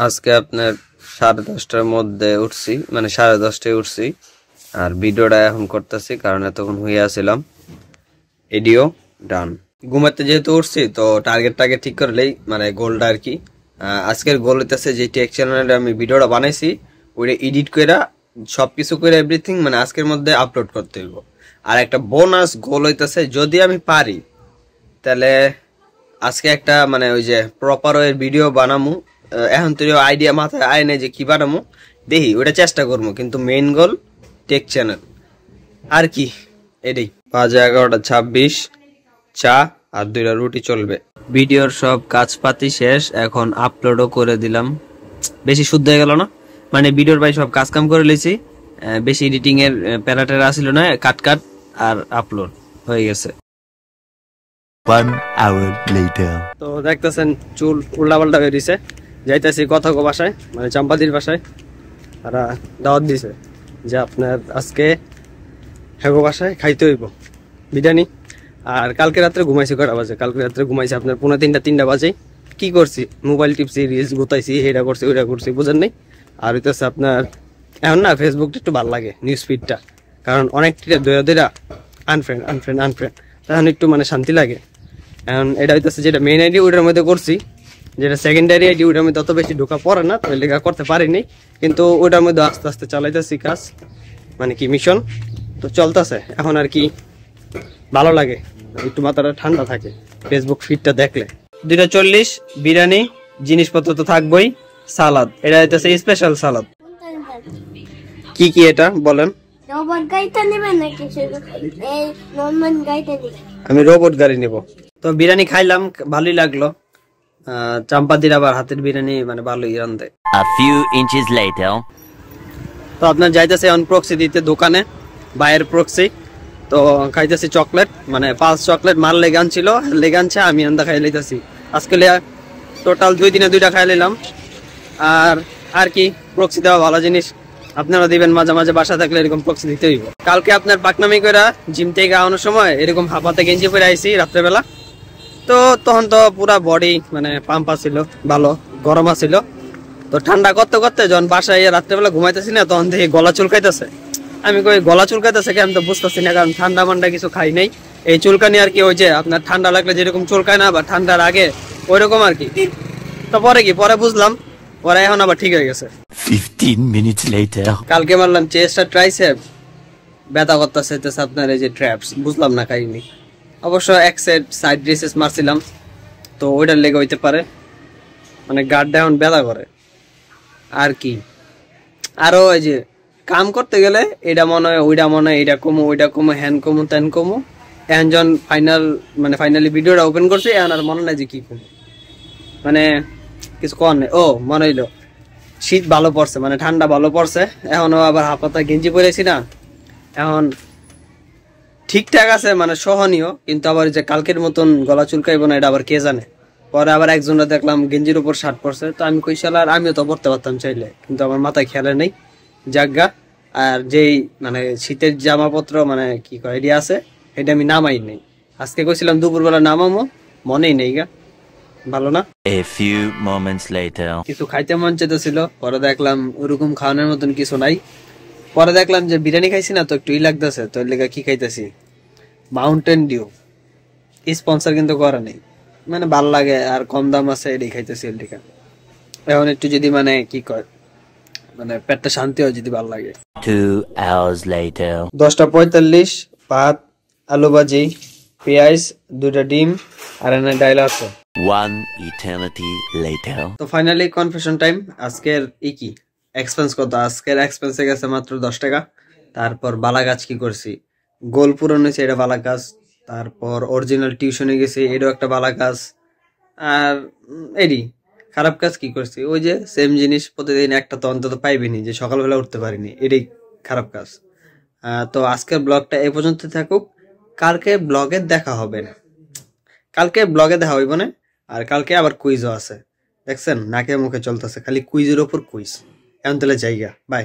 আজকে আপনার 10:30টার মধ্যে উঠছি, মানে 10:30টায় উঠছি। আর ভিডিওটা এখন করতেছি কারণ এতক্ষণ হইয়া ছিলাম। এডিও ডান। ঘুমাতে যেহেতু উঠছি তো টার্গেট ঠিক করলেই মানে গোলটা আর কি। আজকের গোল হইতেছে যে টেক চ্যানেলে আমি ভিডিওটা বানাইছি ওইটা এডিট কইরা সবকিছু করে এভরিথিং মানে আজকের মধ্যে আপলোড করতে হইব। আর একটা বোনাস গোল হইতেছে যদি আমি পারি তাহলে আজকে একটা মানে ওই যে প্রপার ওয়ের ভিডিও বানামু। এখন তো আইডিয়া মাথায় আয় নাই যে কি বানামু, দেখি ওটা চেষ্টা করবো, কিন্তু মেইন গোল টেক চ্যানেল আর কি। এটাই 11:26 চা আর 2টা রুটি চলবে। ভিডিওর সব কাজপাতি শেষ, এখন আপলোডও করে দিলাম। বেশি শুদ্ধ হয়ে গেল না, মানে ভিডিওর ভাই সব কাজ কাম করে লইছি, বেশি এডিটিং এর প্যারাটেরা আসিল না, কাট আর আপলোড হয়ে গেছে। 1 hour later তো দেখতেছেন চুল উল্টাপাল্টা হয়ে দিছে। যাইতেছি কথা বাসায়, মানে চাম্পাদির বাসায়। তারা দাওয়াত দিছে যে আপনার আজকে হেগো বাসায় খাইতে হইব বিরিয়ানি। আর কালকে রাত্রে ঘুমাইছি কটা বাজে? কালকে রাত্রে ঘুমাইছি আপনার 2:30 বাজে। কি করছি? মোবাইল টিপছি, রিলস গোতাইছি, এটা করছি ওইটা করছি, বুঝেন নাই। আর হইতেছে আপনার এখন না ফেসবুকটা একটু ভালো লাগে, নিউজ ফিডটা, কারণ অনেকটা দয়া আনফ্রেন্ড তখন একটু মানে শান্তি লাগে। এখন এটা হইতেছে যেটা মেইন আইডি ওইটার মধ্যে করছি, যেটা সেকেন্ডারি আইডি ওইটার মধ্যে অত বেশি ঢোকা পড়ে না, তো লেখা করতে পারিনি, কিন্তু ওইটার মধ্যে আস্তে আস্তে চালাইতেছি কাজ, মানে কি মিশন তো চলতেছে এখন আর কি। ভালো লাগে, একটু মাথাটা ঠান্ডা থাকে ফেসবুক ফিডটা দেখলে। 2:40 বিরিয়ানি, জিনিসপত্র তো থাকবোই, সালাদ, এটা হইতেছে স্পেশাল সালাদ। কি কি এটা বলেন? আমি রোবট গাড়ি নিব। তো বিরিয়ানি খাইলাম, ভালোই লাগলো। চাম্পাদির আবার হাতের বিরিয়ানি মানে ভালোই রান্ধে। A few inches later তো আপনার যাইতেছে অন প্রক্সি দিতে দোকানে, বাইরের প্রক্সি। তো খাইতেছি চকলেট, মানে 5 চকলেট মাল লেগানছিল, লেগানছে, আমি আন্দা খাই লইতেছি। আজকে টোটাল 2 দিনে 2টা খাই নিলাম। আর কি প্রক্সি দেওয়া ভালো জিনিস, আপনারা দিবেন মাঝে মাঝে, বাসা থাকলে এরকম প্রক্সি দিতে হইব। কালকে আপনার পাকনামি করে জিম থেকে আনার সময় এরকম হাফাতে গেঞ্জি পরে আইছি রাত্রেবেলা। তো তখন তো পুরা বডি মানে পাম্প ছিল, ভালো গরম আছিল। তো ঠান্ডা করতে করতে যখন বাসায় রাত্রেবেলা ঘুমাইতেছি না, তখন দেখি গলা চুলকাইতেছে। আমি কই গলা চুলকাইতেছে কি? আমি তো বুঝতেছি না, কারণ ঠান্ডা মান্ডা কিছু খাই নাই। এই চুলকানি আর কি ওই যে আপনার ঠান্ডা লাগলে যেরকম চুলকায় না, বা ঠান্ডার আগে ওইরকম আর কি। তো পরে বুঝলাম, পরে এখন আবার ঠিক হয়ে গেছে। 15 minutes later কালকে মারলাম চেস্ট আর ট্রাইসেপ, ব্যথা করতেছে আপনার এই যে ট্র্যাপস, বুঝলাম না খাইনি। অবশ্য এক সাইড রেসেস মারছিলাম, তো ওইটার লেগে হইতে পারে, মানে গার্ডটা এখন ব্যথা করে আর কি। আরো এই যে কাম করতে গেলে এটা মনে হয় ওইটা মনে হয়, এটা কমো ওইটা কমো, হ্যান কমো ত্যান কমো। এখন যখন ফাইনালি ভিডিওটা ওপেন করছি, এখন আর মনে নাই যে কি কমো, মানে কিছু কর নেই। ও মনে হইলো শীত ভালো পড়ছে, মানে ঠান্ডা ভালো পড়ছে। এখনও আবার হাফাতা গেঞ্জি পরেছি না, এখন ঠিকঠাক আছে, মানে সহনীয়। কিন্তু আবার যে কালকের মতন গলা চুলকাইব না, এটা আবার কে জানে। পরে আবার একজনরা দেখলাম গেঞ্জির উপর শার্ট পরছে, তো আমি কই শালা, আর আমিও তো পরতে পারতাম চাইলে, কিন্তু আমার মাথায় খেয়ালে নেই জাগা। আর যেই মানে শীতের জামাপত্র মানে কি কয় এরিয়া আছে, এটা আমি নামাই নেই। আজকে কইছিলাম দুপুরবেলা নামামো, মনেই নেই গা। ভালো না। A few moments later কিছু খাইতে মন চাইতেছিল, পরে দেখলাম ওরকম খাওয়ানোর মতন কিছু নাই। পরে দেখলাম যে বিরিয়ানি খাইছি না, তো একটু লাগতেছে, তো এর লেগে কি খাইতেছি, মাউন্টেন ডিউ। স্পন্সর কিন্তু করা নেই, মানে ভাল লাগে আর কম দাম আছে, এটাই খাইতেছি। এর লেগে এখন একটু যদি মানে কি কয়, মানে পেটটা শান্তি হয় যদি ভাল লাগে। 2 hours later 10:45 ভাত, আলু ভাজি, পেঁয়াজ, 2টা ডিম আর এনে ডাইল আছে। 1 eternity later তো ফাইনালি কনফেশন টাইম। আজকের কি এক্সপেন্স কত? আজকের এক্সপেন্সে গেছে মাত্র 10 টাকা। তারপর বালা গাছ কি করছি, গোল পূরণ হয়েছে, এটা বালা কাজ। তারপর অরিজিনাল টিউশনে গেছি, এটাও একটা বালা কাজ। আর এডি খারাপ কাজ কি করছি, ওই যে সেম জিনিস প্রতিদিন একটা তো অন্তত পাইবেনি, যে সকালবেলা উঠতে পারিনি, এটাই খারাপ কাজ। তো আজকের ব্লগটা এই পর্যন্ত থাকুক, কালকে ব্লগে দেখা হবে না, কালকে ব্লগে দেখা হইব না। আর কালকে আবার কুইজও আছে, দেখছেন নাকে মুখে চলতেছে, খালি কুইজের ওপর কুইজ। এখন তাহলে জায়গা, বাই।